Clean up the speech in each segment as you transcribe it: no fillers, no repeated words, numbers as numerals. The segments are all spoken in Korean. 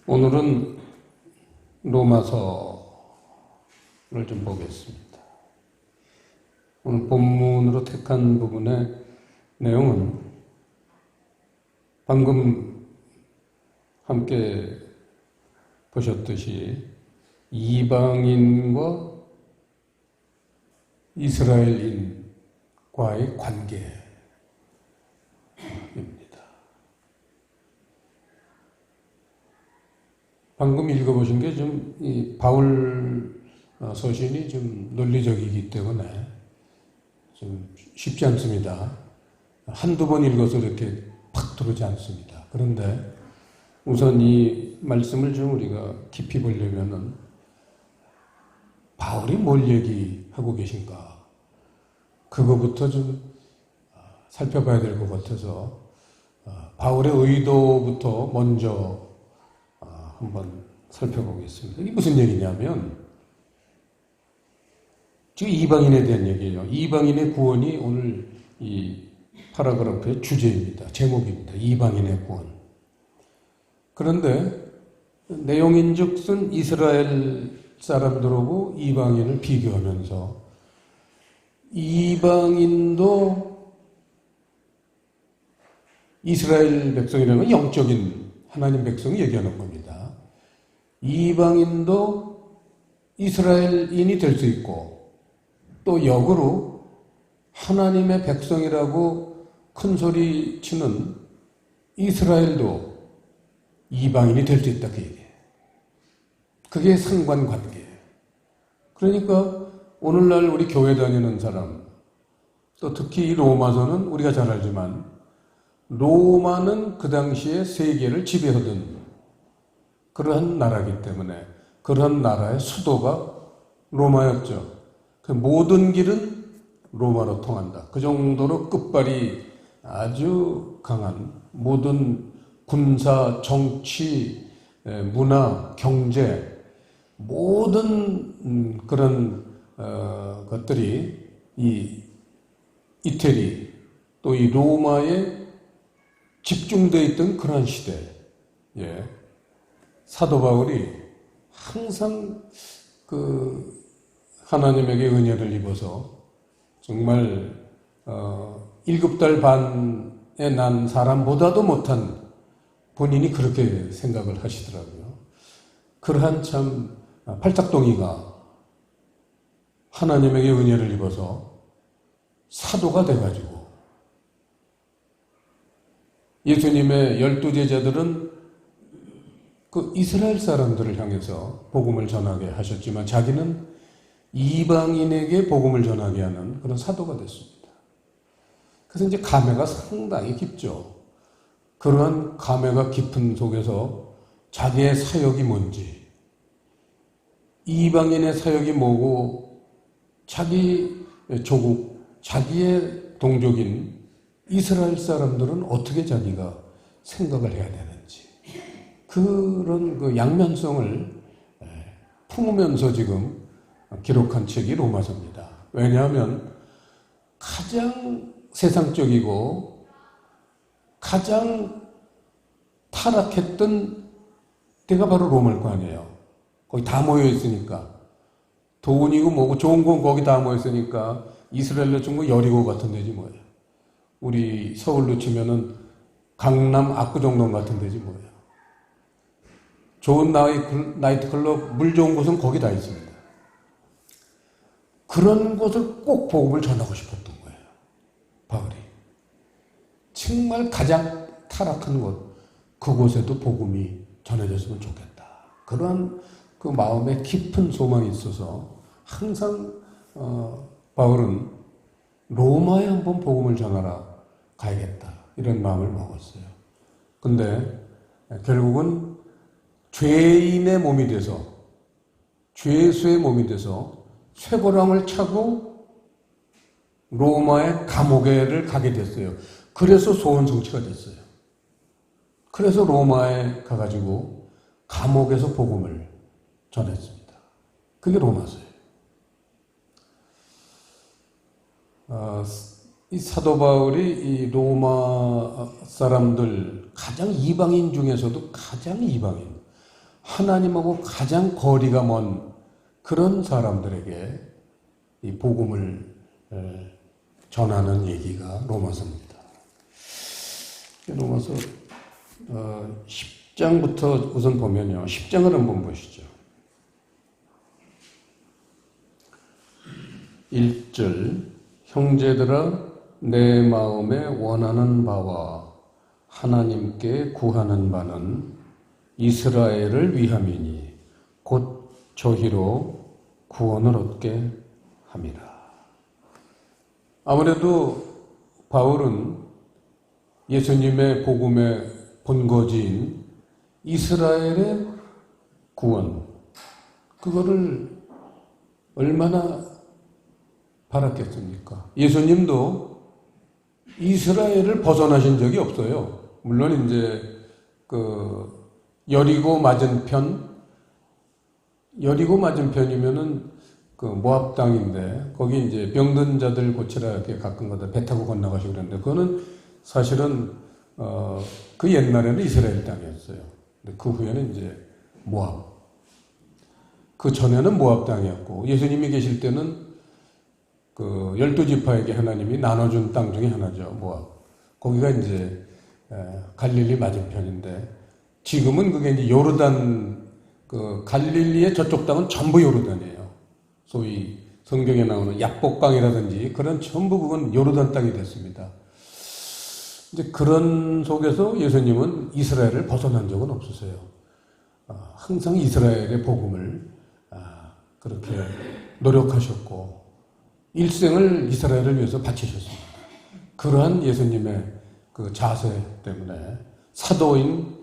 오늘은 로마서를 좀 보겠습니다. 오늘 본문으로 택한 부분의 내용은 방금 함께 보셨듯이 이방인과 이스라엘인과의 관계입니다. 방금 읽어보신 게 좀 이 바울 서신이 좀 논리적이기 때문에 좀 쉽지 않습니다. 한두 번 읽어서 이렇게 팍 들어오지 않습니다. 그런데 우선 이 말씀을 좀 우리가 깊이 보려면은 바울이 뭘 얘기하고 계신가 그거부터 좀 살펴봐야 될 것 같아서 바울의 의도부터 먼저 한번 살펴보겠습니다. 이게 무슨 얘기냐면 지금 이방인에 대한 얘기예요. 이방인의 구원이 오늘 이 파라그래프의 주제입니다. 제목입니다. 이방인의 구원. 그런데 내용인즉슨 이스라엘 사람들하고 이방인을 비교하면서 이방인도 이스라엘 백성이라는 영적인 하나님 백성이 얘기하는 겁니다. 이방인도 이스라엘인이 될 수 있고 또 역으로 하나님의 백성이라고 큰 소리 치는 이스라엘도 이방인이 될 수 있다 그 얘기예요. 그게 상관관계예요. 그러니까 오늘날 우리 교회 다니는 사람 또 특히 이 로마서는 우리가 잘 알지만 로마는 그 당시에 세계를 지배하던 그러한 나라이기 때문에 그러한 나라의 수도가 로마였죠. 그 모든 길은 로마로 통한다. 그 정도로 끝발이 아주 강한 모든 군사, 정치, 문화, 경제 모든 그런 것들이 이 이태리 또 이 로마에 집중되어 있던 그러한 시대, 사도 바울이 항상 그 하나님에게 은혜를 입어서 정말 7달 반에 난 사람보다도 못한 본인이 그렇게 생각을 하시더라고요. 그러한 참 팔짝동이가 하나님에게 은혜를 입어서 사도가 돼가지고 예수님의 12제자들은 그 이스라엘 사람들을 향해서 복음을 전하게 하셨지만 자기는 이방인에게 복음을 전하게 하는 그런 사도가 됐습니다. 그래서 이제 감회가 상당히 깊죠. 그러한 감회가 깊은 속에서 자기의 사역이 뭔지, 이방인의 사역이 뭐고, 자기 조국, 자기의 동족인 이스라엘 사람들은 어떻게 자기가 생각을 해야 되는지 그런 그 양면성을 품으면서 지금 기록한 책이 로마서입니다. 왜냐하면 가장 세상적이고 가장 타락했던 때가 바로 로마일 거 아니에요. 거기 다 모여 있으니까 돈이고 뭐고 좋은 건 거기 다 모여 있으니까 이스라엘로 치면 여리고 같은 데지 뭐예요. 우리 서울로 치면은 강남 압구정동 같은 데지 뭐예요. 좋은 나이트클럽, 물 좋은 곳은 거기 다 있습니다. 그런 곳을 꼭 복음을 전하고 싶었던 거예요. 바울이. 정말 가장 타락한 곳, 그곳에도 복음이 전해졌으면 좋겠다. 그러한 그 마음에 깊은 소망이 있어서 항상 바울은 로마에 한번 복음을 전하라 가야겠다. 이런 마음을 먹었어요. 근데 결국은 죄인의 몸이 돼서 죄수의 몸이 돼서 쇠고랑을 차고 로마의 감옥에를 가게 됐어요. 그래서 소원 성취가 됐어요. 그래서 로마에 가가지고 감옥에서 복음을 전했습니다. 그게 로마서예요. 이 사도 바울이 이 로마 사람들 가장 이방인 중에서도 가장 이방인, 하나님하고 가장 거리가 먼 그런 사람들에게 이 복음을 전하는 얘기가 로마서입니다. 로마서 10장부터 우선 보면요. 10장을 한번 보시죠. 1절 형제들아 내 마음에 원하는 바와 하나님께 구하는 바는 이스라엘을 위함이니 곧 저희로 구원을 얻게 함이라. 아무래도 바울은 예수님의 복음의 본거지인 이스라엘의 구원, 그거를 얼마나 바랐겠습니까? 예수님도 이스라엘을 벗어나신 적이 없어요. 물론 이제 여리고 맞은편이면은 모압 땅인데 거기 이제 병든 자들 고치라 이렇게 가끔가다 배 타고 건너가시고 그랬는데 그거는 사실은 그 옛날에는 이스라엘 땅이었어요. 근데 그 후에는 이제 모압. 그 전에는 모압 땅이었고 예수님이 계실 때는 12지파에게 하나님이 나눠준 땅 중에 하나죠. 모압. 거기가 이제 갈릴리 맞은편인데 지금은 그게 이제 요르단 갈릴리의 저쪽 땅은 전부 요르단이에요. 소위 성경에 나오는 약복강이라든지 그런 전부 그건 요르단 땅이 됐습니다. 이제 그런 속에서 예수님은 이스라엘을 벗어난 적은 없으세요. 항상 이스라엘의 복음을 그렇게 노력하셨고 일생을 이스라엘을 위해서 바치셨습니다. 그러한 예수님의 그 자세 때문에 사도인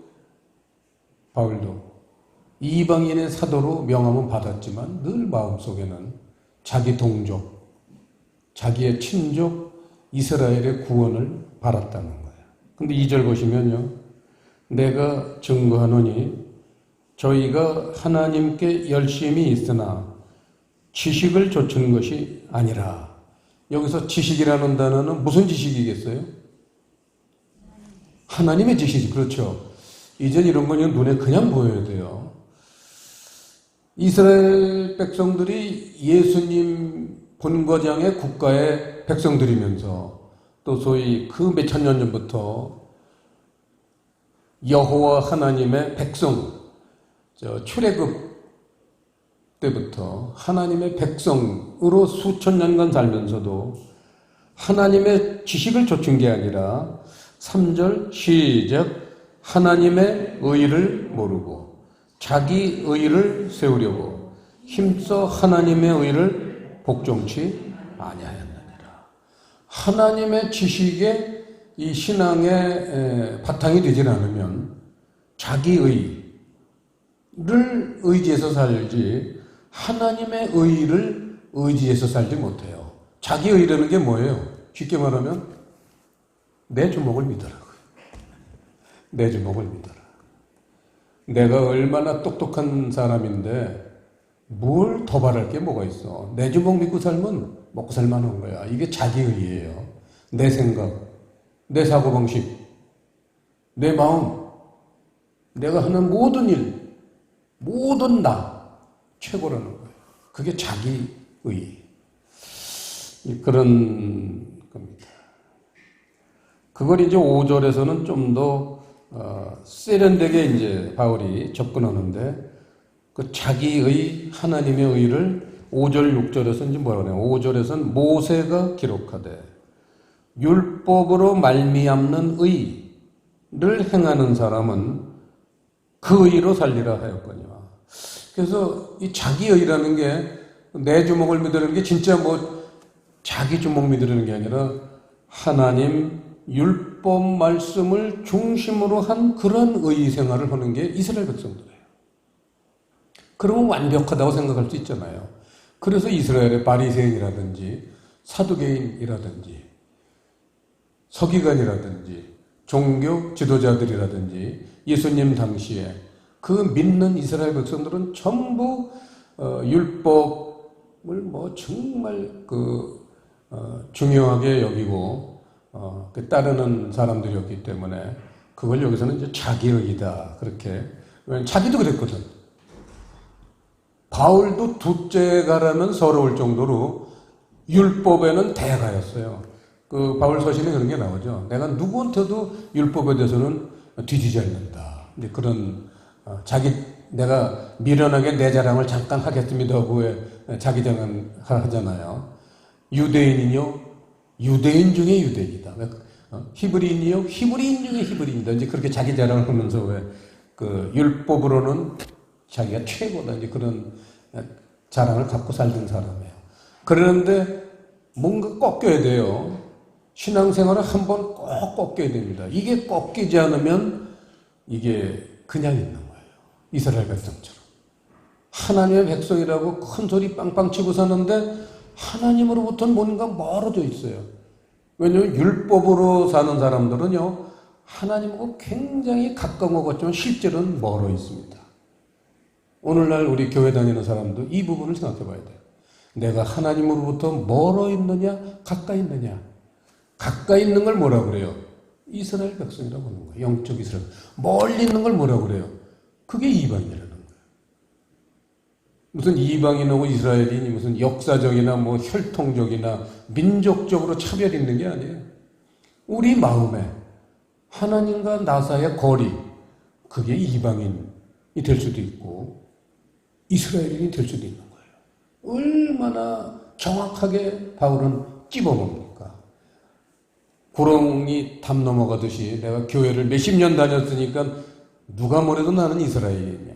바울도 이방인의 사도로 명함은 받았지만 늘 마음속에는 자기 동족, 자기의 친족 이스라엘의 구원을 바랐다는 거예요. 근데 2절 보시면요. 내가 증거하노니 저희가 하나님께 열심히 있으나 지식을 좇은 것이 아니라. 여기서 지식이라는 단어는 무슨 지식이겠어요? 하나님의 지식이지. 그렇죠. 이젠 이런 건 눈에 그냥 보여야 돼요. 이스라엘 백성들이 예수님 본거장의 국가의 백성들이면서 또 소위 그 몇천 년 전부터 여호와 하나님의 백성, 출애굽 때부터 하나님의 백성으로 수천 년간 살면서도 하나님의 지식을 좇은 게 아니라 3절 시작 하나님의 의를 모르고 자기 의를 세우려고 힘써 하나님의 의를 복종치 아니하였느니라. 하나님의 지식에 이 신앙의 바탕이 되질 않으면 자기 의를 의지해서 살지 하나님의 의를 의지해서 살지 못해요. 자기 의라는 게 뭐예요? 쉽게 말하면 내 주먹을 믿으라고요. 내 주먹을 믿어라. 내가 얼마나 똑똑한 사람인데 뭘 더 바랄 게 뭐가 있어. 내 주먹 믿고 살면 먹고 살만한 거야. 이게 자기 의예요. 내 생각, 내 사고방식, 내 마음, 내가 하는 모든 일, 모든 나 최고라는 거예요. 그게 자기의 그런 겁니다. 그걸 이제 5절에서는 좀 더 세련되게 이제 바울이 접근하는데 그 자기의 하나님의 의를 5절 6절에서 이제 뭐라고 해요? 5절에서는 모세가 기록하되 율법으로 말미암는 의를 행하는 사람은 그 의로 살리라 하였거니와. 그래서 이 자기의라는 게 내 주먹을 믿으려는 게 진짜 자기 주먹 믿으려는 게 아니라 하나님 율법 말씀을 중심으로 한 그런 의 생활을 하는 게 이스라엘 백성들이에요. 그러면 완벽하다고 생각할 수 있잖아요. 그래서 이스라엘의 바리새인이라든지 사두개인이라든지 서기관이라든지 종교 지도자들이라든지 예수님 당시에 그 믿는 이스라엘 백성들은 전부 율법을 정말 중요하게 여기고 따르는 사람들이었기 때문에 그걸 여기서는 이제 자기의이다 그렇게 자기도 그랬거든. 바울도 둘째 가라면 서러울 정도로 율법에는 대가였어요. 그 바울 서신에 그런 게 나오죠. 내가 누구한테도 율법에 대해서는 뒤지지 않는다. 이제 그런 내가 미련하게 내 자랑을 잠깐 하겠습니다 하고 자기 자랑 하잖아요. 유대인이요, 유대인 중에 유대인이다. 히브리인이요, 히브리인 중에 히브리인이다. 이제 그렇게 자기 자랑을 하면서 그 율법으로는 자기가 최고다. 이제 그런 자랑을 갖고 살던 사람이에요. 그런데 뭔가 꺾여야 돼요. 신앙생활은 한번 꼭 꺾여야 됩니다. 이게 꺾이지 않으면 이게 그냥 있는 거예요. 이스라엘 백성처럼. 하나님의 백성이라고 큰 소리 빵빵 치고 사는데 하나님으로부터는 뭔가 멀어져 있어요. 왜냐하면 율법으로 사는 사람들은요, 하나님하고 굉장히 가까운 것 같지만 실제로는 멀어 있습니다. 오늘날 우리 교회 다니는 사람도 이 부분을 생각해 봐야 돼요. 내가 하나님으로부터 멀어 있느냐, 가까이 있느냐. 가까이 있는 걸 뭐라 그래요? 이스라엘 백성이라고 하는 거예요. 영적 이스라엘. 멀리 있는 걸 뭐라 그래요? 그게 이방인이라는 거예요. 무슨 이방인하고 이스라엘인이 무슨 역사적이나 뭐 혈통적이나 민족적으로 차별이 있는 게 아니에요. 우리 마음에 하나님과 나 사이의 거리, 그게 이방인이 될 수도 있고 이스라엘인이 될 수도 있는 거예요. 얼마나 정확하게 바울은 찝어봅니까? 구렁이 담 넘어가듯이 내가 교회를 몇십 년 다녔으니까 누가 뭐래도 나는 이스라엘이냐.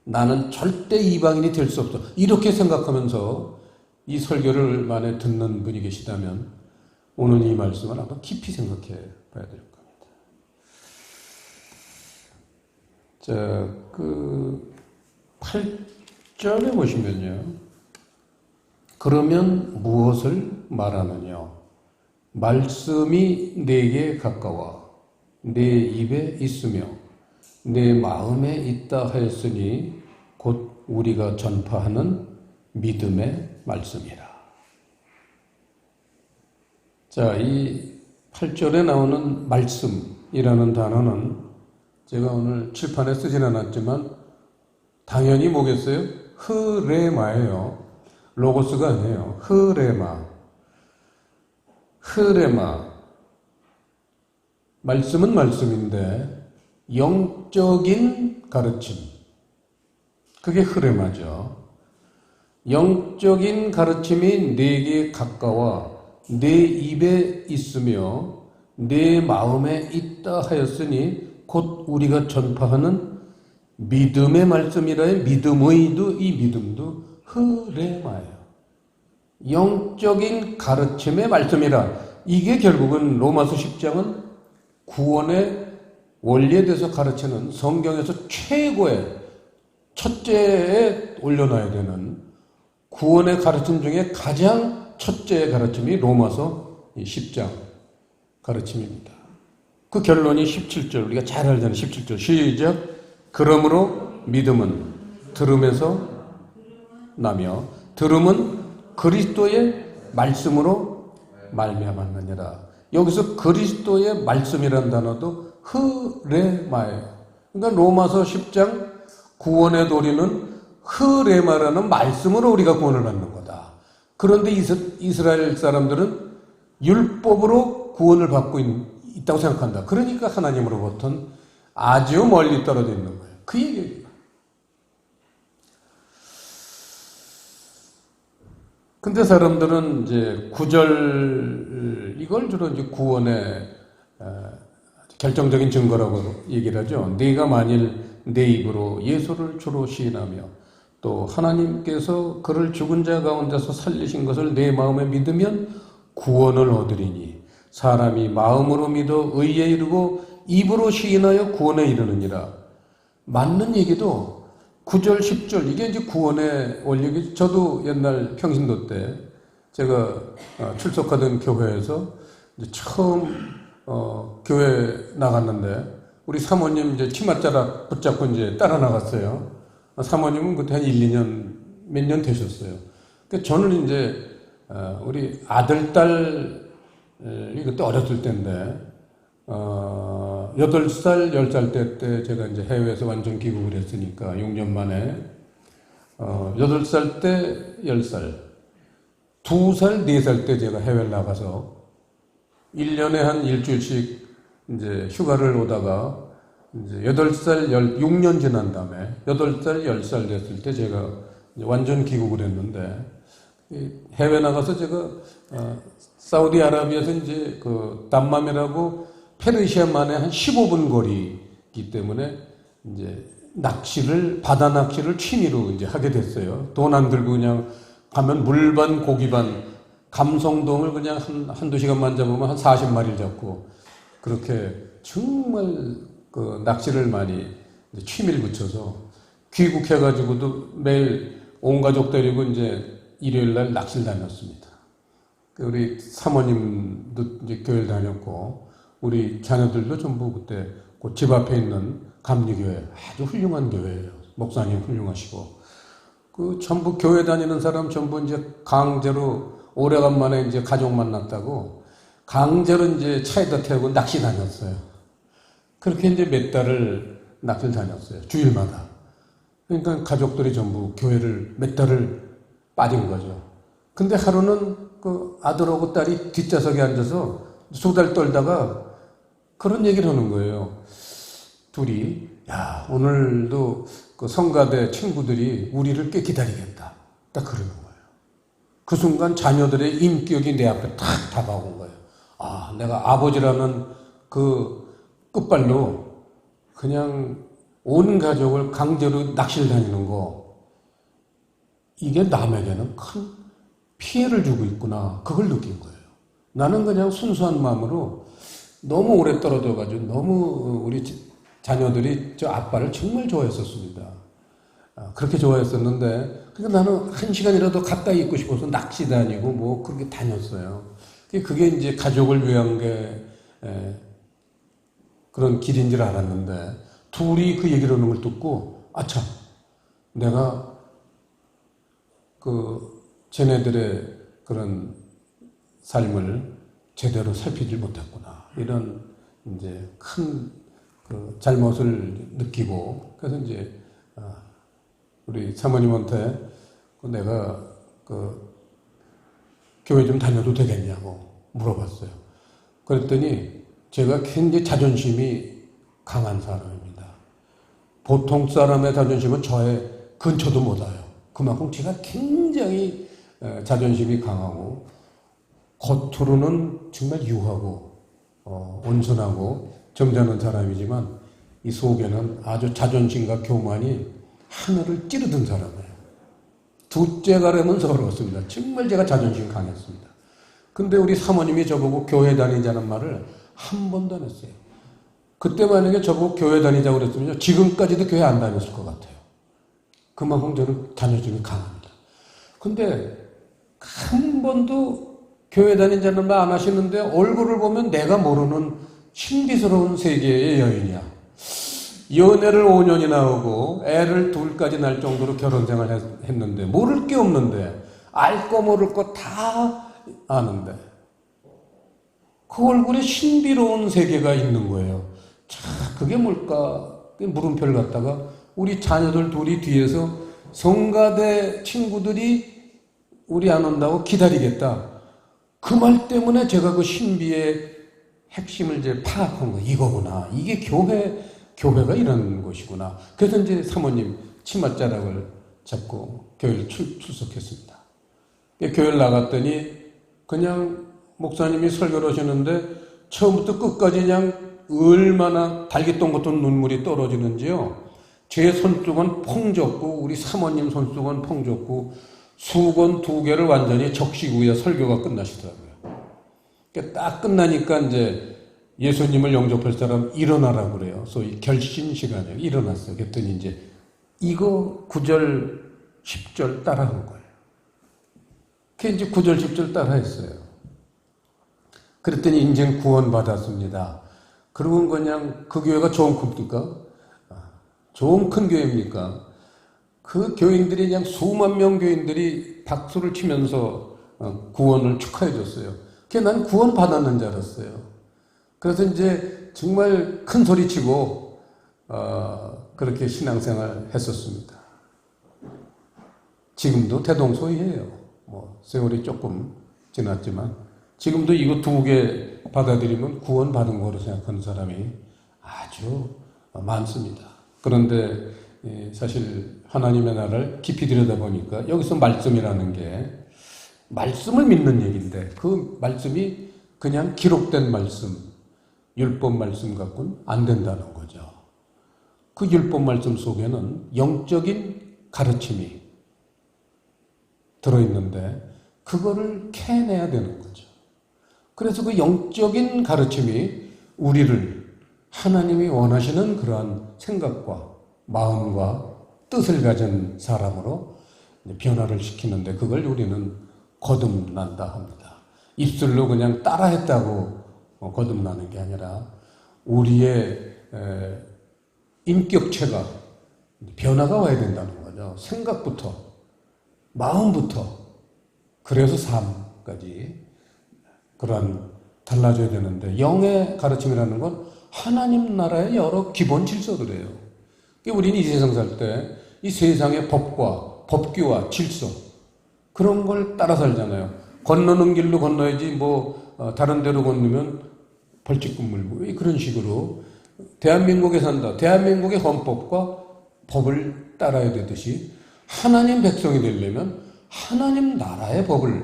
나는 절대 이방인이 될 수 없어. 이렇게 생각하면서 이 설교를 만에 듣는 분이 계시다면 오늘 이 말씀을 한번 깊이 생각해 봐야 될 겁니다. 자, 그 8절에 보시면요. 그러면 무엇을 말하느냐? 말씀이 내게 가까워 내 입에 있으며 내 마음에 있다 하였으니 곧 우리가 전파하는 믿음의 말씀이라. 자, 이 8절에 나오는 말씀이라는 단어는 제가 오늘 칠판에 쓰진 않았지만 당연히 뭐겠어요? 흐레마예요. 로고스가 아니에요. 흐레마. 흐레마. 말씀은 말씀인데 영적인 가르침. 그게 흐레마죠. 영적인 가르침이 내게 가까워 내 입에 있으며 내 마음에 있다 하였으니 곧 우리가 전파하는 믿음의 말씀이라의 믿음의도 이 믿음도 흐레마예요. 영적인 가르침의 말씀이라. 이게 결국은 로마서 10장은 구원의 원리에 대해서 가르치는 성경에서 최고의 첫째에 올려놔야 되는 구원의 가르침 중에 가장 첫째의 가르침이 로마서 10장 가르침입니다. 그 결론이 17절, 우리가 잘 알잖아요. 17절 시작. 그러므로 믿음은 들음에서 나며 들음은 그리스도의 말씀으로 말미암았느니라. 여기서 그리스도의 말씀이라는 단어도 흐레마예요. 그러니까 로마서 10장 구원의 도리는 흐레마라는 말씀으로 우리가 구원을 받는 거다. 그런데 이스라엘 사람들은 율법으로 구원을 받고 있다고 생각한다. 그러니까 하나님으로부터는 아주 멀리 떨어져 있는 거예요. 그 얘기예요. 근데 사람들은 이제 9절, 이걸 주로 이제 구원의 결정적인 증거라고 얘기를 하죠. 네가 만일 내 입으로 예수를 주로 시인하며 또 하나님께서 그를 죽은 자 가운데서 살리신 것을 내 마음에 믿으면 구원을 얻으리니 사람이 마음으로 믿어 의에 이르고 입으로 시인하여 구원에 이르느니라. 맞는 얘기도 9절, 10절, 이게 이제 구원의 원리. 저도 옛날 평신도 때 제가 출석하던 교회에서 이제 처음 교회 나갔는데 우리 사모님 이제 치맛자락 붙잡고 이제 따라 나갔어요. 사모님은 그때 한 1, 2년, 몇 년 되셨어요. 그러니까 저는 이제 우리 아들, 딸이 그때 어렸을 때인데 8살, 10살 때 제가 이제 해외에서 완전 귀국을 했으니까 6년 만에 8살 때 10살, 2살, 4살 때 제가 해외를 나가서 1년에 한 일주일씩 이제 휴가를 오다가 이제 8살, 6년 지난 다음에 8살, 10살 됐을 때 제가 완전 귀국을 했는데 해외 나가서 제가 사우디아라비아에서 이제 그 담맘이라고 페르시아만에 한 15분 거리이기 때문에 이제 바다 낚시를 취미로 이제 하게 됐어요. 돈 안 들고 그냥 가면 물반 고기반 감성돔을 그냥 한두 시간만 잡으면 한 40마리를 잡고 그렇게 정말 그 낚시를 많이 취미를 붙여서 귀국해가지고도 매일 온 가족 데리고 이제 일요일 날 낚시를 다녔습니다. 우리 사모님도 이제 교회를 다녔고 우리 자녀들도 전부 그때 그 집 앞에 있는 감리교회 아주 훌륭한 교회예요. 목사님 훌륭하시고 그 전부 교회 다니는 사람 전부 이제 강제로 오래간만에 이제 가족 만났다고 강제로 이제 차에다 태우고 낚시 다녔어요. 그렇게 이제 몇 달을 낚시를 다녔어요. 주일마다. 그러니까 가족들이 전부 교회를 몇 달을 빠진 거죠. 근데 하루는 그 아들하고 딸이 뒷좌석에 앉아서 수달 떨다가 그런 얘기를 하는 거예요. 둘이, 야, 오늘도 그 성가대 친구들이 우리를 꽤 기다리겠다. 딱 그러는 거예요. 그 순간 자녀들의 인격이 내 앞에 탁 다가온 거예요. 아, 내가 아버지라는 그 끝발로 그냥 온 가족을 강제로 낚시를 다니는 거, 이게 남에게는 큰 피해를 주고 있구나. 그걸 느낀 거예요. 나는 그냥 순수한 마음으로 너무 오래 떨어져가지고 너무 우리 자녀들이 저 아빠를 정말 좋아했었습니다. 그렇게 좋아했었는데, 그러니까 나는 한 시간이라도 가까이 있고 싶어서 낚시 다니고 뭐 그렇게 다녔어요. 그게 이제 가족을 위한 게 그런 길인 줄 알았는데, 둘이 그 얘기를 하는 걸 듣고, 아참, 내가 그 쟤네들의 그런 삶을 제대로 살피지 못했구나. 이런 이제 큰 그 잘못을 느끼고, 그래서 이제 우리 사모님한테 내가 그 교회 좀 다녀도 되겠냐고 물어봤어요. 그랬더니 제가 굉장히 자존심이 강한 사람입니다. 보통 사람의 자존심은 저의 근처도 못 와요. 그만큼 제가 굉장히 자존심이 강하고 겉으로는 정말 유하고 온순하고 점잖은 사람이지만 이 속에는 아주 자존심과 교만이 하늘을 찌르던 사람이에요. 둘째 가려면 서러웠습니다. 정말 제가 자존심이 강했습니다. 근데 우리 사모님이 저보고 교회 다니자는 말을 한 번도 안 했어요. 그때 만약에 저보고 교회 다니자고 그랬으면 지금까지도 교회 안 다녔을 것 같아요. 그만큼 저는 자존심이 강합니다. 근데 한 번도 교회 다니자는 말 안 하시는데 얼굴을 보면 내가 모르는 신비스러운 세계의 여인이야. 연애를 5년이나 하고 애를 둘까지 낳을 정도로 결혼생활 했는데 모를 게 없는데 알 거 모를 거 다 아는데 그 얼굴에 신비로운 세계가 있는 거예요. 자, 그게 뭘까? 물음표를 갖다가 우리 자녀들 둘이 뒤에서 성가대 친구들이 우리 안 온다고 기다리겠다. 그 말 때문에 제가 그 신비의 핵심을 이제 파악한 거 이거구나. 이게 교회가 이런 곳이구나. 그래서 이제 사모님 치맛자락을 잡고 교회를 출석했습니다. 교회를 나갔더니 그냥 목사님이 설교를 하시는데 처음부터 끝까지 그냥 얼마나 달기똥 같은 눈물이 떨어지는지요. 제 손수건 펑 졌고 우리 사모님 손수건 펑 졌고 수건 2개를 완전히 적시고야 설교가 끝나시더라고요. 딱 끝나니까 이제 예수님을 영접할 사람 일어나라고 그래요. 소위 결신 시간에 일어났어요. 그랬더니 이제 이거 9절, 10절 따라한 거예요. 그 이제 9절, 10절 따라했어요. 그랬더니 인생 구원 받았습니다. 그러고 그냥 그 교회가 좋은 겁니까? 좋은 큰 교회입니까? 그 교인들이 그냥 수만 명 교인들이 박수를 치면서 구원을 축하해 줬어요. 그게 난 구원 받았는 줄 알았어요. 그래서 이제 정말 큰 소리 치고 그렇게 신앙생활 했었습니다. 지금도 대동소이해요. 뭐 세월이 조금 지났지만 지금도 이거 두 개 받아들이면 구원받은 거로 생각하는 사람이 아주 많습니다. 그런데 사실 하나님의 나라를 깊이 들여다보니까 여기서 말씀이라는 게 말씀을 믿는 얘기인데 그 말씀이 그냥 기록된 말씀, 율법 말씀 갖고는 안 된다는 거죠. 그 율법 말씀 속에는 영적인 가르침이 들어있는데 그거를 캐내야 되는 거죠. 그래서 그 영적인 가르침이 우리를 하나님이 원하시는 그러한 생각과 마음과 뜻을 가진 사람으로 변화를 시키는데 그걸 우리는 거듭난다 합니다. 입술로 그냥 따라했다고 거듭나는 게 아니라 우리의 인격체가 변화가 와야 된다는 거죠. 생각부터, 마음부터, 그래서 삶까지 그러한 달라져야 되는데 영의 가르침이라는 건 하나님 나라의 여러 기본 질서들이에요. 우리는 이 세상 살 때 이 세상의 법과 법규와 질서 그런 걸 따라 살잖아요. 건너는 길로 건너야지 뭐 다른 데로 건너면 벌칙금 물고 그런 식으로 대한민국에 산다. 대한민국의 헌법과 법을 따라야 되듯이 하나님 백성이 되려면 하나님 나라의 법을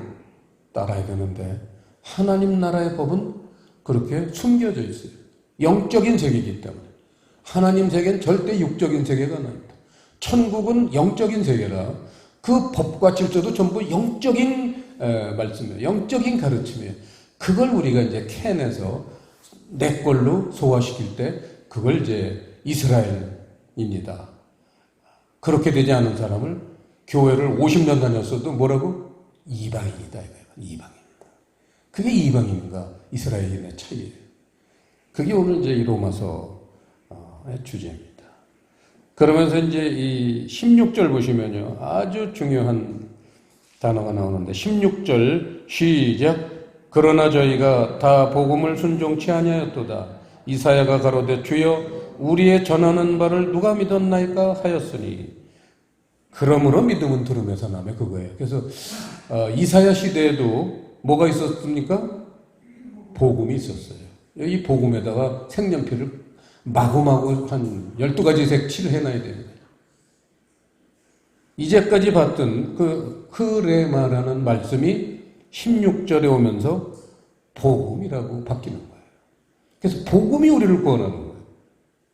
따라야 되는데 하나님 나라의 법은 그렇게 숨겨져 있어요. 영적인 세계이기 때문에. 하나님 세계는 절대 육적인 세계가 아닙니다. 천국은 영적인 세계라 그 법과 질서도 전부 영적인 말씀이에요. 영적인 가르침이에요. 그걸 우리가 이제 캐내서 내 걸로 소화시킬 때 그걸 이제 이스라엘입니다. 그렇게 되지 않은 사람을 교회를 50년 다녔어도 뭐라고? 이방인이다. 이방인. 그게 이방인과 이스라엘인의 차이예요. 그게 오늘 이제 이 로마서의 주제입니다. 그러면서 이제 이 16절 보시면요. 아주 중요한 단어가 나오는데 16절 시작. 그러나 저희가 다 복음을 순종치 아니하였도다. 이사야가 가로되 주여 우리의 전하는 바를 누가 믿었나이까 하였으니 그러므로 믿음은 들음에서 나며 그거예요. 그래서 이사야 시대에도 뭐가 있었습니까? 복음이 있었어요. 이 복음에다가 색연필을 마구마구 한 12가지 색 칠해놔야 됩니다. 이제까지 봤던 그 흐레마라는 말씀이 16절에 오면서 복음이라고 바뀌는 거예요. 그래서 복음이 우리를 구원하는 거예요.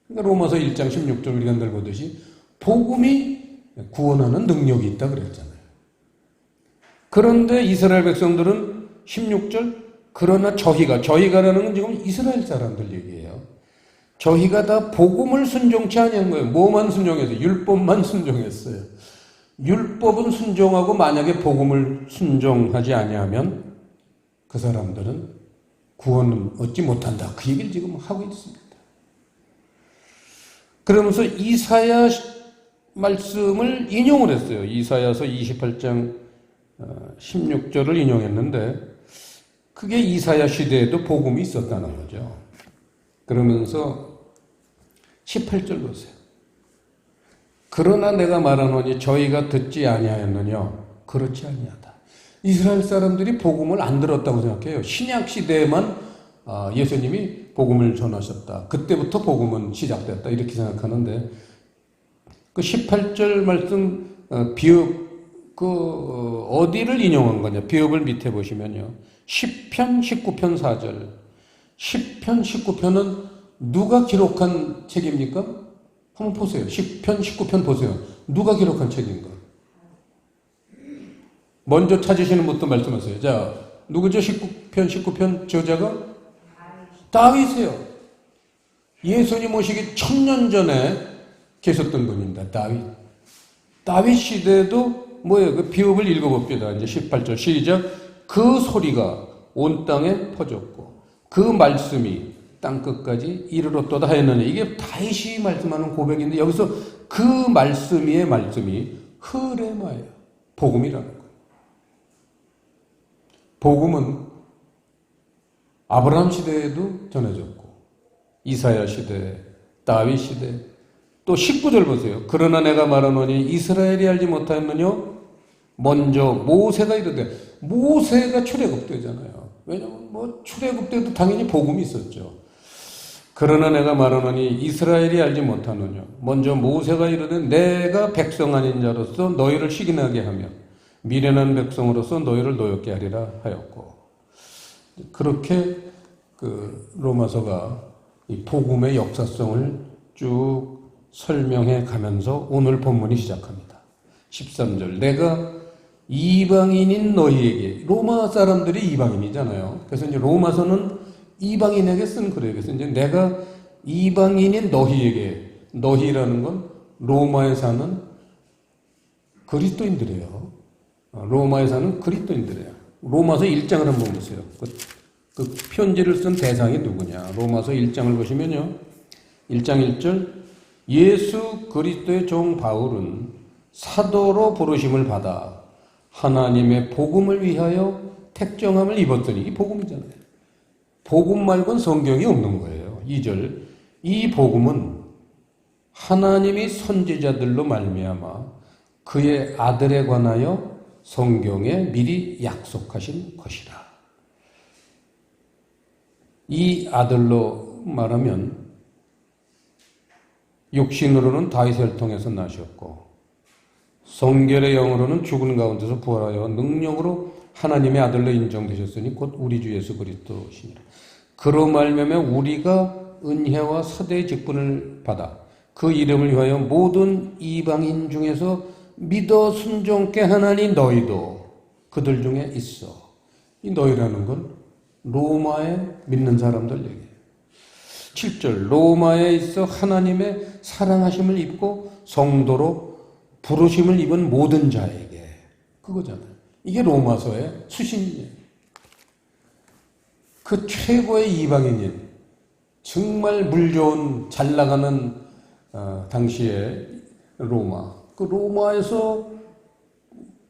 그러니까 로마서 1장 16절 우리가 늘 보듯이 복음이 구원하는 능력이 있다 그랬잖아요. 그런데 이스라엘 백성들은 16절 그러나 저희가라는 건 지금 이스라엘 사람들 얘기예요. 저희가 다 복음을 순종치 아니한 거예요. 뭐만 순종했어요? 율법만 순종했어요. 율법은 순종하고 만약에 복음을 순종하지 아니하면 그 사람들은 구원을 얻지 못한다. 그 얘기를 지금 하고 있습니다. 그러면서 이사야 말씀을 인용을 했어요. 이사야서 28장 16절을 인용했는데 그게 이사야 시대에도 복음이 있었다는 거죠. 그러면서 18절 보세요. 그러나 내가 말하노니 저희가 듣지 아니하였느냐? 그렇지 아니하다. 이스라엘 사람들이 복음을 안 들었다고 생각해요. 신약 시대에만 예수님이 복음을 전하셨다. 그때부터 복음은 시작됐다. 이렇게 생각하는데 그 18절 말씀 비읍 어디를 인용한 거냐? 비읍을 밑에 보시면요. 10편 19편 4절. 10편 19편은 누가 기록한 책입니까? 한번 보세요. 10편 19편 보세요. 누가 기록한 책인가? 먼저 찾으시는 분부터 말씀하세요. 자, 누구죠? 19편 저자가? 다윗이에요. 예수님 오시기 1000년 전에 계셨던 분입니다. 다윗 시대에도 뭐예요? 그 비읍을 읽어봅시다. 이제 18절 시작. 그 소리가 온 땅에 퍼졌고 그 말씀이 땅끝까지 이르렀도다 하였느니 이게 다윗이 말씀하는 고백인데 여기서 그 말씀이 흐레마예요. 복음이라는 거예요. 복음은 아브라함 시대에도 전해졌고, 이사야 시대, 다윗 시대, 또 19절 보세요. 그러나 내가 말하노니 이스라엘이 알지 못하였느냐? 먼저 모세가 이르되, 모세가 출애굽되잖아요. 왜냐면 뭐 출애굽 때도 당연히 복음이 있었죠. 그러나 내가 말하노니 이스라엘이 알지 못하느냐? 먼저 모세가 이르되 내가 백성 아닌 자로서 너희를 시기나게 하며 미련한 백성으로서 너희를 노엽게 하리라 하였고, 그렇게 그 로마서가 이 복음의 역사성을 쭉 설명해 가면서 오늘 본문이 시작합니다. 13절, 내가 이방인인 너희에게, 로마 사람들이 이방인이잖아요. 그래서 이제 로마서는 이방인에게 쓴 글이에요. 그래서 이제 내가 이방인인 너희에게, 너희라는 건 로마에 사는 그리스도인들이에요. 로마에 사는 그리스도인들이에요. 로마서 1장을 한번 보세요. 그 편지를 쓴 대상이 누구냐? 로마서 1장을 보시면요. 1장 1절, 예수 그리스도의 종 바울은 사도로 부르심을 받아 하나님의 복음을 위하여 택정함을 입었더니, 이 복음이잖아요. 복음 말고는 성경이 없는 거예요. 2절, 이 복음은 하나님이 선지자들로 말미암아 그의 아들에 관하여 성경에 미리 약속하신 것이라. 이 아들로 말하면 육신으로는 다윗을 통해서 나셨고 성결의 영으로는 죽은 가운데서 부활하여 능력으로 하나님의 아들로 인정되셨으니 곧 우리 주 예수 그리스도시니라. 그로 말미암아 우리가 은혜와 사대의 직분을 받아 그 이름을 위하여 모든 이방인 중에서 믿어 순종케 하나니 너희도 그들 중에 있어. 이 너희라는 건 로마에 믿는 사람들 얘기예요. 7절, 로마에 있어 하나님의 사랑하심을 입고 성도로 부르심을 입은 모든 자에게, 그거잖아요. 이게 로마서의 수신이에요. 그 최고의 이방인인, 정말 물 좋은 잘 나가는 당시의 로마, 그 로마에서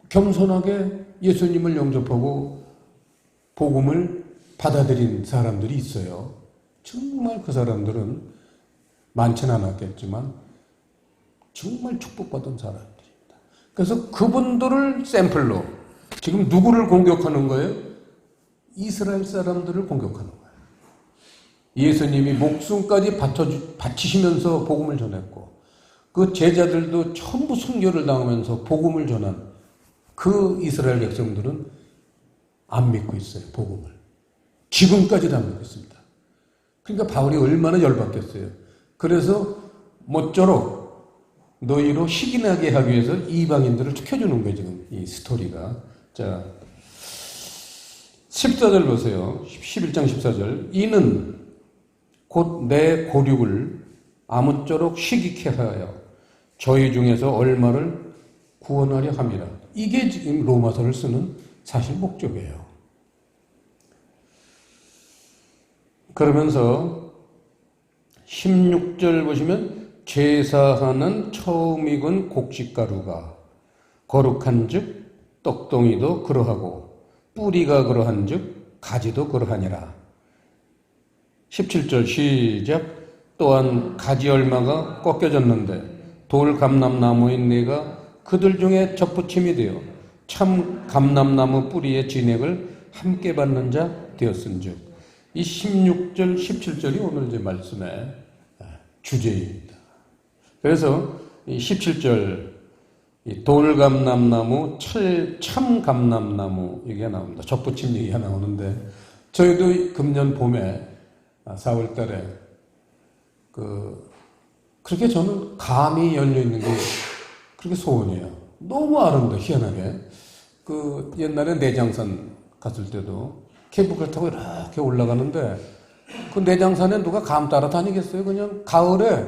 겸손하게 예수님을 영접하고 복음을 받아들인 사람들이 있어요. 정말 그 사람들은 많지는 않았겠지만 정말 축복받은 사람들입니다. 그래서 그분들을 샘플로 지금 누구를 공격하는 거예요? 이스라엘 사람들을 공격하는 거예요. 예수님이 목숨까지 바치시면서 복음을 전했고 그 제자들도 전부 순교를 당하면서 복음을 전한 그 이스라엘 백성들은 안 믿고 있어요. 복음을. 지금까지도 안 믿고 있습니다. 그러니까 바울이 얼마나 열받겠어요. 그래서 모쪼록 너희로 시기나게 하기 위해서 이방인들을 켜주는 거예요. 지금 이 스토리가. 자, 14절 보세요. 11장 14절. 이는 곧 내 고륙을 아무쪼록 시기케 하여 저희 중에서 얼마를 구원하려 함이라. 이게 지금 로마서를 쓰는 사실 목적이에요. 그러면서 16절 보시면 제사하는 처음 익은 곡식가루가 거룩한 즉 떡덩이도 그러하고 뿌리가 그러한 즉 가지도 그러하니라. 17절 시작. 또한 가지 얼마가 꺾여졌는데 돌 감람나무인 내가 그들 중에 접붙임이 되어 참 감람나무 뿌리의 진액을 함께 받는 자 되었은즉. 이 16절 17절이 오늘 이제 말씀의 주제입니다. 그래서 이 17절 돌감람나무, 참감람나무 얘기가 나옵니다. 접붙임 얘기가 나오는데 저희도 금년 봄에 4월 달에 그렇게 저는 감이 열려있는 게 그렇게 소원이에요. 너무 아름다워, 희한하게. 옛날에 내장산 갔을 때도 케이블카를 타고 이렇게 올라가는데 그 내장산에 누가 감 따라 다니겠어요? 그냥 가을에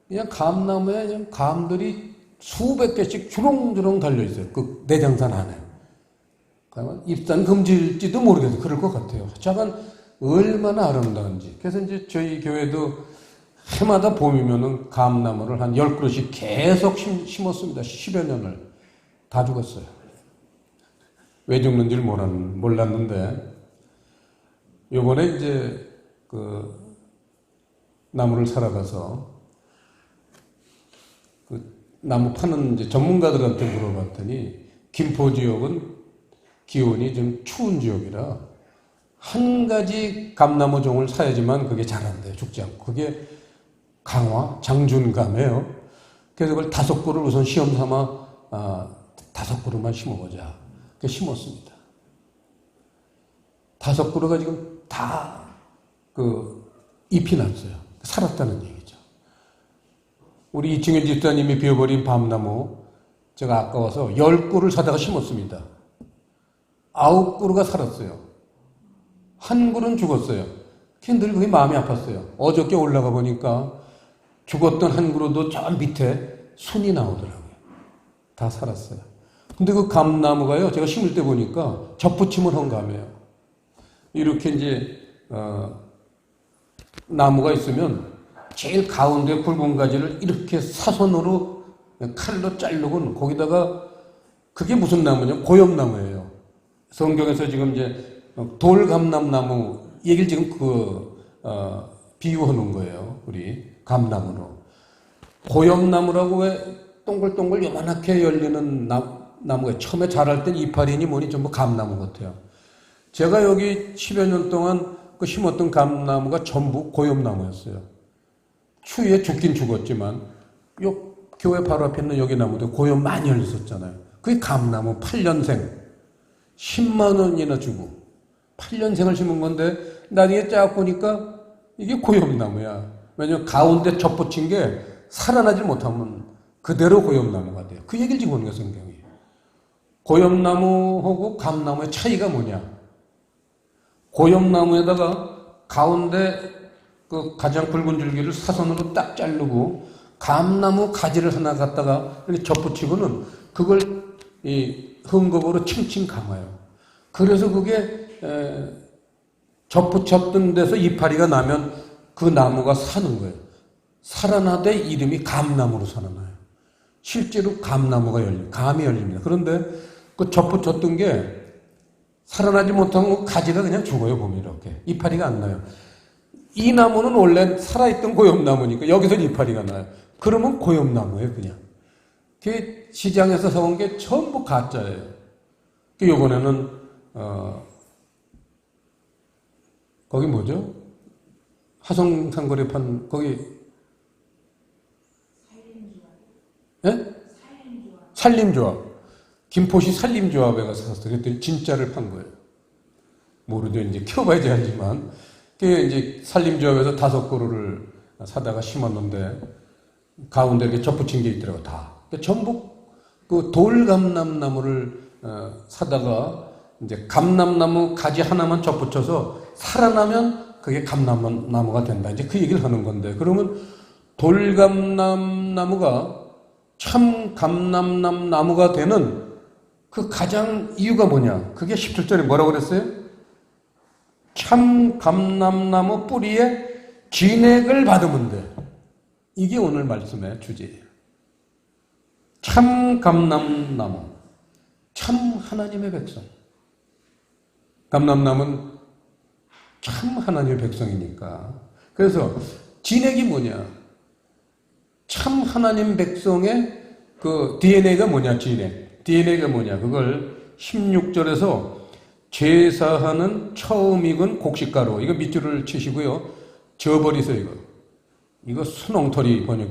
그냥 감나무에 그냥 감들이 수백 개씩 주렁주렁 달려있어요. 그 내장산 안에. 입산 금지일지도 모르겠어요. 그럴 것 같아요. 잠깐 얼마나 아름다운지. 그래서 이제 저희 교회도 해마다 봄이면은 감나무를 한 10그루씩 계속 심었습니다. 10여 년을. 다 죽었어요. 왜 죽는지를 몰랐는데 요번에 이제 나무를 사러 가서 나무 파는 이제 전문가들한테 물어봤더니 김포 지역은 기온이 좀 추운 지역이라 한 가지 감나무 종을 사야지만 그게 자란대요. 죽지 않고. 그게 강화, 장준감이에요. 그래서 그걸 5그루를 우선 시험 삼아 5그루만 심어보자. 그래서 심었습니다. 5그루가 지금 다 잎이 났어요. 살았다는 얘기죠. 우리 이충현 집사님이 비워버린 밤나무 제가 아까워서 10그루를 사다가 심었습니다. 9그루가 살았어요. 1그루는 죽었어요. 늘 그게 마음이 아팠어요. 어저께 올라가 보니까 죽었던 1그루도 저 밑에 순이 나오더라고요. 다 살았어요. 근데 그 감나무가요, 제가 심을 때 보니까 접붙임을 한 감이에요. 이렇게 이제 나무가 있으면 제일 가운데 굵은 가지를 이렇게 사선으로 칼로 자르고 거기다가 그게 무슨 나무냐? 고엽나무예요. 성경에서 지금 이제 돌감람나무 얘기를 지금 비유해 놓은 거예요. 우리 감나무로. 고엽나무라고 왜 동글동글 요만하게 열리는 나무가 처음에 자랄 땐 이파리니 뭐니 전부 감나무 같아요. 제가 여기 10여 년 동안 심었던 감나무가 전부 고엽나무였어요. 추위에 죽긴 죽었지만 요 교회 바로 앞에 있는 여기 나무도 고엽 많이 열렸었잖아요. 그게 감나무 8년생 10만 원이나 주고 8년생을 심은 건데 나중에 쫙 보니까 이게 고엽나무야. 왜냐면 가운데 접붙인 게 살아나지 못하면 그대로 고엽나무가 돼요. 그 얘기를 지금 하는 거예요, 성경이. 고엽나무하고 감나무의 차이가 뭐냐? 고엽나무에다가 가운데 그 가장 굵은 줄기를 사선으로 딱 자르고 감나무 가지를 하나 갖다가 이렇게 접붙이고는 그걸 이 헝겊으로 칭칭 감아요. 그래서 그게 접붙였던 데서 이파리가 나면 그 나무가 사는 거예요. 살아나되 이름이 감나무로 살아나요. 실제로 감나무가 감이 열립니다. 그런데 그 접붙였던 게 살아나지 못하면 가지가 그냥 죽어요, 보면 이렇게. 이파리가 안 나요. 이 나무는 원래 살아있던 고엽나무니까 여기서 이파리가 나요. 그러면 고엽나무예요, 그냥. 그 시장에서 사온 게 전부 가짜예요. 그 요번에는, 거기 뭐죠? 화성상거리 판, 거기, 예? 산림조합. 김포시 산림조합에 가서 샀어요. 그랬더니 진짜를 판 거예요. 모르죠. 이제 키워봐야지 알지만. 그게 이제 산림조합에서 5그루를 사다가 심었는데, 가운데 이렇게 접붙인 게 있더라고요, 다. 전부 그 돌감람나무를 사다가 이제 감람나무 가지 하나만 접붙여서 살아나면 그게 감람나무가 된다. 이제 그 얘기를 하는 건데, 그러면 돌감람나무가 참 감람나무가 되는 그 가장 이유가 뭐냐? 그게 17절에 뭐라고 그랬어요? 참 감람나무 뿌리에 진액을 받으면 돼. 이게 오늘 말씀의 주제예요. 참 감람나무, 참 하나님의 백성. 감람나무는 참 하나님의 백성이니까. 그래서 진액이 뭐냐? 참 하나님 백성의 그 DNA가 뭐냐? 진액. DNA가 뭐냐? 그걸 16절에서 제사하는 처음 익은 곡식가루. 이거 밑줄을 치시고요. 저버리세요, 이거 순 엉터리 번역.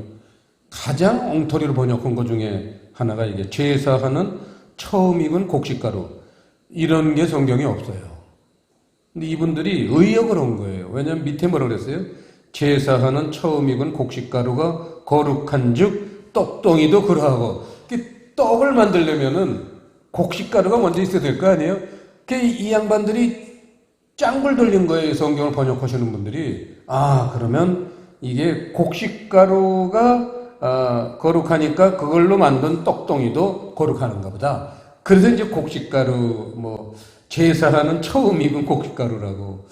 가장 엉터리로 번역한 것 중에 하나가 이게 제사하는 처음 익은 곡식가루. 이런 게 성경에 없어요. 근데 이분들이 의역을 한 거예요. 왜냐면 밑에 뭐라고 그랬어요? 제사하는 처음 익은 곡식가루가 거룩한 즉 떡덩이도 그러하고. 떡을 만들려면은 곡식가루가 먼저 있어야 될 거 아니에요? 이 양반들이 짱굴 돌린 거예요. 성경을 번역하시는 분들이. 그러면 이게 곡식가루가 거룩하니까 그걸로 만든 떡덩이도 거룩한가 보다. 그래서 이제 곡식가루, 제사하는 처음 익은 곡식가루라고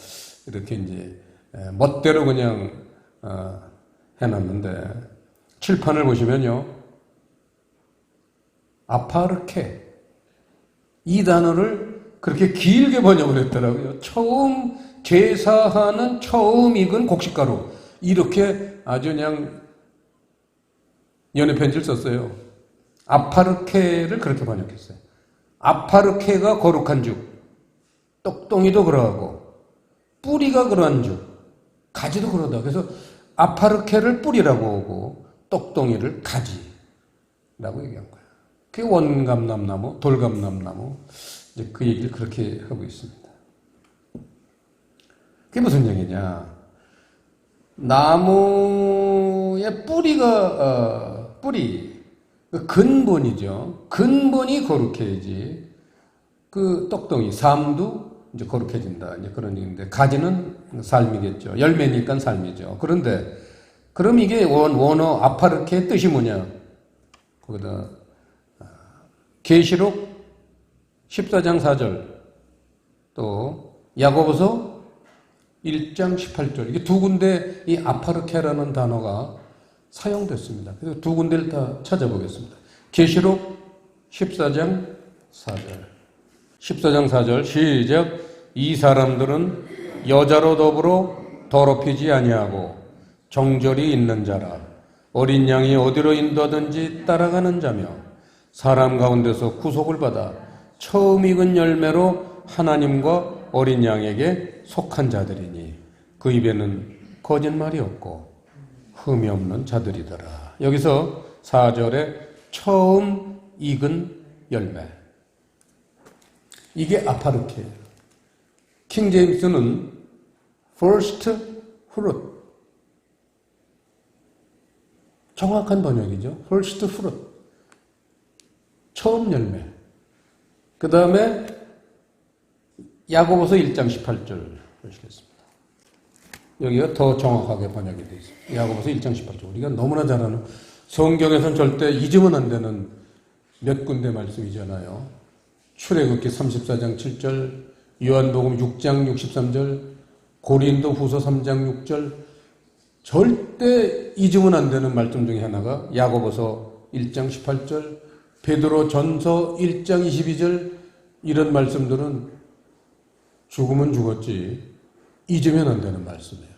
이렇게 이제 멋대로 그냥 해놨는데, 칠판을 보시면요. 아파르케. 이 단어를 그렇게 길게 번역을 했더라고요. 처음 제사하는 처음 익은 곡식가루. 이렇게 아주 그냥 연애편지를 썼어요. 아파르케를 그렇게 번역했어요. 아파르케가 거룩한 죽, 떡동이도 그러하고 뿌리가 그러한 죽, 가지도 그러다. 그래서 아파르케를 뿌리라고 하고 떡동이를 가지라고 얘기한 거예요. 그게 원감남나무, 돌감남나무. 이제 그 얘기를 그렇게 하고 있습니다. 그게 무슨 얘기냐? 나무의 뿌리, 그 근본이죠. 근본이 거룩해야지. 그 떡동이, 삶도 이제 거룩해진다. 이제 그런 얘기인데, 가지는 삶이겠죠. 열매니까 삶이죠. 그런데, 그럼 이게 원어 아파르케의 뜻이 뭐냐? 거기다, 계시록 14장 4절, 또, 야고보서 1장 18절. 이게 두 군데 이 아파르케라는 단어가 사용됐습니다. 그래서 두 군데를 다 찾아보겠습니다. 계시록 14장 4절. 14장 4절 시작. 이 사람들은 여자로 더불어 더럽히지 아니하고 정절이 있는 자라. 어린 양이 어디로 인도하든지 따라가는 자며 사람 가운데서 구속을 받아 처음 익은 열매로 하나님과 어린 양에게 속한 자들이니 그 입에는 거짓말이 없고 흠이 없는 자들이더라. 여기서 4절에 처음 익은 열매. 이게 아파르케예요. 킹제임스는 first fruit. 정확한 번역이죠. first fruit. 처음 열매. 그 다음에 야고보서 1장 18절 보시겠습니다. 여기가 더 정확하게 번역이 되어 있습니다. 야고보서 1장 18절. 우리가 너무나 잘 아는, 성경에서는 절대 잊으면 안 되는 몇 군데 말씀이잖아요. 출애굽기 34장 7절, 요한복음 6장 63절, 고린도 후서 3장 6절. 절대 잊으면 안 되는 말씀 중에 하나가 야고보서 1장 18절, 베드로 전서 1장 22절. 이런 말씀들은 죽으면 죽었지 잊으면 안 되는 말씀이에요.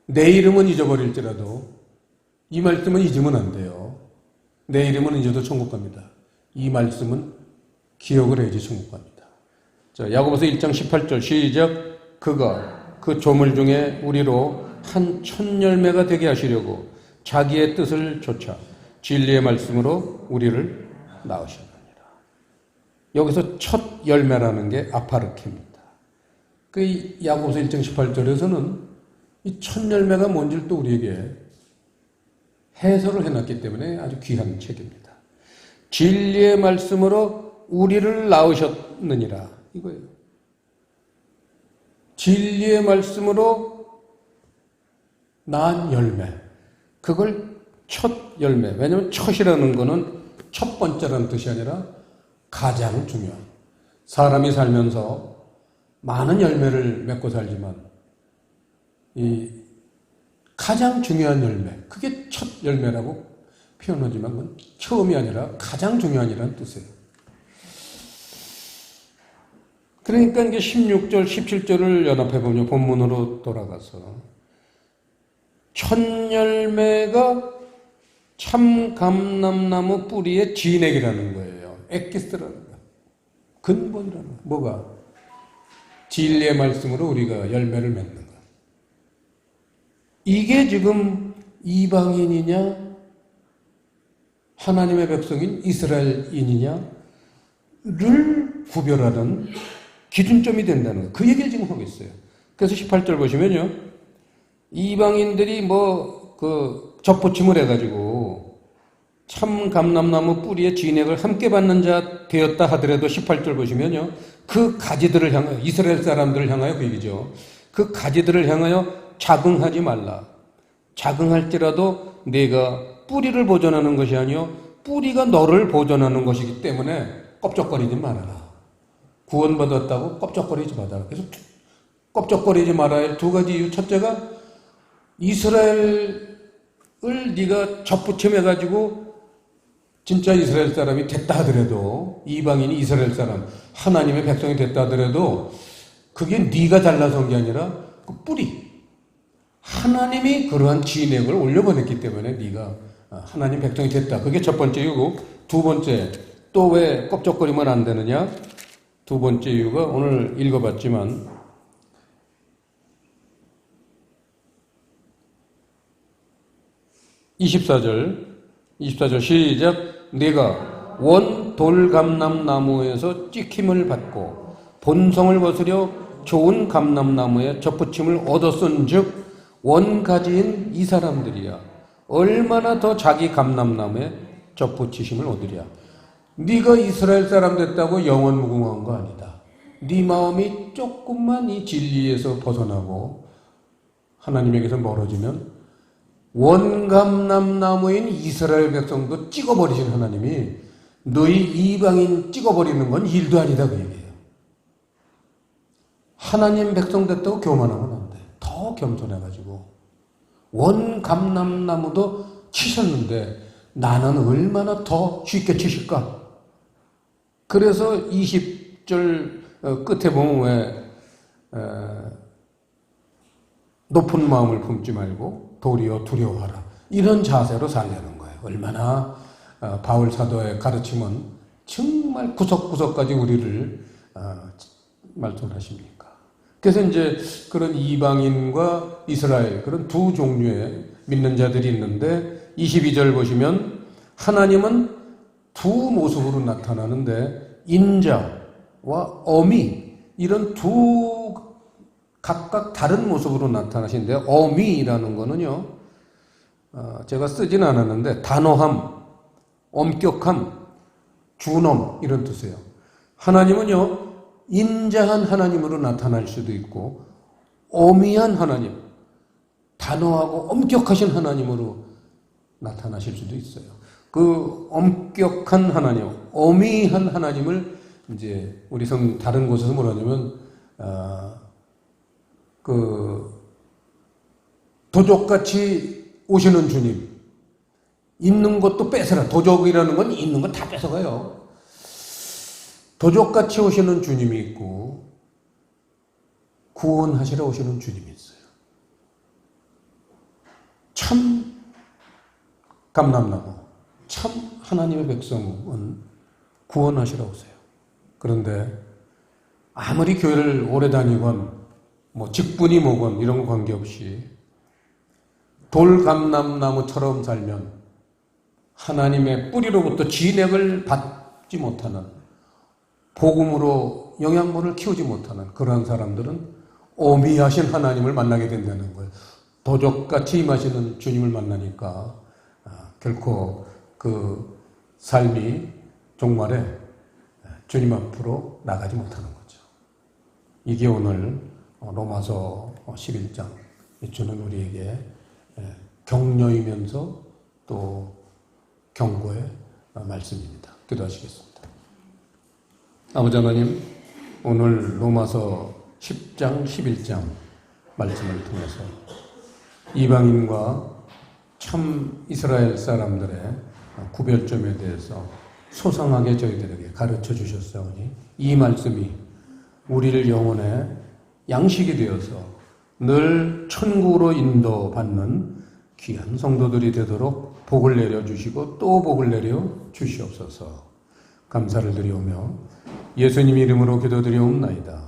내 이름은 잊어버릴지라도 이 말씀은 잊으면 안 돼요. 내 이름은 잊어도 천국 갑니다. 이 말씀은 기억을 해야지 천국 갑니다. 자, 야고보서 1장 18절 시작. 그가 그 조물 중에 우리로 한 첫 열매가 되게 하시려고 자기의 뜻을 좇아 진리의 말씀으로 우리를 낳으셨느니라. 여기서 첫 열매라는 게 아파르케입니다. 그 야고보서 1장 18절에서는 이 첫 열매가 뭔지를 또 우리에게 해설을 해놨기 때문에 아주 귀한 책입니다. 진리의 말씀으로 우리를 낳으셨느니라. 이거예요. 진리의 말씀으로 낳은 열매. 그걸 첫 열매. 왜냐하면 첫이라는 거는 첫 번째라는 뜻이 아니라 가장 중요한. 사람이 살면서 많은 열매를 맺고 살지만 이 가장 중요한 열매, 그게 첫 열매라고 표현하지만 그건 처음이 아니라 가장 중요한이라는 뜻이에요. 그러니까 이게 16절, 17절을 연합해보면 본문으로 돌아가서 첫 열매가 참 감람나무 뿌리의 진액이라는 거예요. 엑기스라는 거예요. 근본이라는 거예요. 뭐가? 진리의 말씀으로 우리가 열매를 맺는 것. 이게 지금 이방인이냐 하나님의 백성인 이스라엘인이냐를 구별하는 기준점이 된다는 거예요. 그 얘기를 지금 하고 있어요. 그래서 18절 보시면요. 이방인들이 접붙임을 해가지고 참 감람나무 뿌리의 진액을 함께 받는 자 되었다 하더라도 18절 보시면요. 그 가지들을 향하여, 이스라엘 사람들을 향하여 그 얘기죠. 그 가지들을 향하여 자긍하지 말라. 자긍할지라도 네가 뿌리를 보존하는 것이 아니요 뿌리가 너를 보존하는 것이기 때문에 껍적거리지 말아라. 구원받았다고 껍적거리지 말아라. 그래서 껍적거리지 말아야 할 두 가지 이유. 첫째가 이스라엘을 네가 접붙임해가지고 진짜 이스라엘 사람이 됐다 하더라도, 이방인이 이스라엘 사람, 하나님의 백성이 됐다 하더라도 그게 네가 잘나서 온 게 아니라 그 뿌리. 하나님이 그러한 진액을 올려보냈기 때문에 네가 하나님 백성이 됐다. 그게 첫 번째 이유고, 두 번째, 또 왜 껍적거리면 안 되느냐? 두 번째 이유가 오늘 읽어봤지만 24절 시작. 네가 원 돌감람나무에서 찍힘을 받고 본성을 거스려 좋은 감람나무에 접붙임을 얻었은즉 원가지인 이 사람들이야 얼마나 더 자기 감람나무에 접붙이심을 얻으랴. 네가 이스라엘 사람 됐다고 영원 무궁한 거 아니다. 네 마음이 조금만 이 진리에서 벗어나고 하나님에게서 멀어지면 원감람나무인 이스라엘 백성도 찍어버리신 하나님이 너희 이방인 찍어버리는 건 일도 아니다 그 얘기예요. 하나님 백성 됐다고 교만하면 안 돼. 더 겸손해가지고 원감람나무도 치셨는데 나는 얼마나 더 쉽게 치실까? 그래서 20절 끝에 보면 왜 높은 마음을 품지 말고 도리어 두려워하라. 이런 자세로 살려는 거예요. 얼마나 바울 사도의 가르침은 정말 구석구석까지 우리를 말씀하십니까? 그래서 이제 그런 이방인과 이스라엘 그런 두 종류의 믿는 자들이 있는데 22절 보시면 하나님은 두 모습으로 나타나는데 인자와 어미 이런 두 각각 다른 모습으로 나타나시는데 어미라는 거는요 제가 쓰진 않았는데 단호함, 엄격함, 준엄 이런 뜻이에요. 하나님은요 인자한 하나님으로 나타날 수도 있고 어미한 하나님, 단호하고 엄격하신 하나님으로 나타나실 수도 있어요. 그 엄격한 하나님, 어미한 하나님을 이제 우리 다른 곳에서 뭐라 하냐면 도적같이 오시는 주님, 있는 것도 뺏어라. 도적이라는 건 있는 건 다 뺏어가요. 도적같이 오시는 주님이 있고 구원하시러 오시는 주님이 있어요. 참 감람나무, 참 하나님의 백성은 구원하시러 오세요. 그런데 아무리 교회를 오래 다니건 뭐 직분이 뭐건 이런 거 관계없이 돌감람나무처럼 살면 하나님의 뿌리로부터 진액을 받지 못하는 복음으로 영양분을 키우지 못하는 그러한 사람들은 어미하신 하나님을 만나게 된다는 거예요. 도적같이 임하시는 주님을 만나니까 결코 그 삶이 종말에 주님 앞으로 나가지 못하는 거죠. 이게 오늘 로마서 11장 주는 우리에게 격려이면서 또 경고의 말씀입니다. 기도하시겠습니다. 아버지 하나님, 오늘 로마서 10장, 11장 말씀을 통해서 이방인과 참 이스라엘 사람들의 구별점에 대해서 소상하게 저희들에게 가르쳐 주셨사오니 이 말씀이 우리를 영혼의 양식이 되어서 늘 천국으로 인도받는 귀한 성도들이 되도록 복을 내려주시고 또 복을 내려 주시옵소서. 감사를 드리오며 예수님 이름으로 기도드리옵나이다.